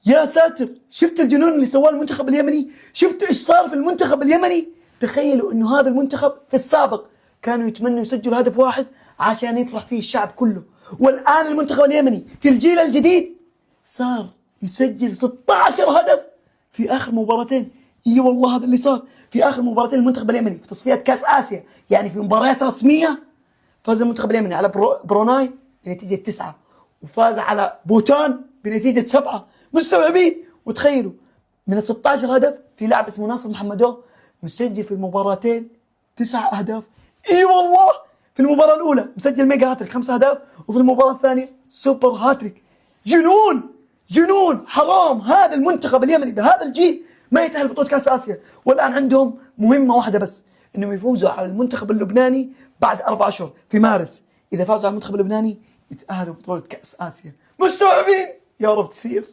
يا ساتر، شفت الجنون اللي سواه المنتخب اليمني؟ شفت ايش صار في المنتخب اليمني؟ تخيلوا انه هذا المنتخب في السابق كانوا يتمنوا يسجلوا هدف واحد عشان يفرح فيه الشعب كله، والان المنتخب اليمني في الجيل الجديد صار يسجل 16 هدف في اخر مباراتين. اي والله هذا اللي صار في اخر مباراتين المنتخب اليمني في تصفيات كاس اسيا، يعني في مباريات رسميه. فاز المنتخب اليمني على بروناي بنتيجه 9، وفاز على بوتان بنتيجه 7. مستوعبين؟ وتخيلوا من ال 16 هدف في لاعب اسمه ناصر محمدو مسجل في المباراتين 9 اهداف. اي والله في المباراه الاولى مسجل ميجا هاتريك 5 اهداف، وفي المباراه الثانيه سوبر هاتريك. جنون جنون، حرام هذا المنتخب اليمني بهذا الجيل ما يتأهل بطولة كأس آسيا. والآن عندهم مهمة واحدة بس، إنهم يفوزوا على المنتخب اللبناني بعد 4 أشهر في مارس. إذا فازوا على المنتخب اللبناني يتأهلوا بطولة كأس آسيا. مستوعبين؟ يا رب تصير.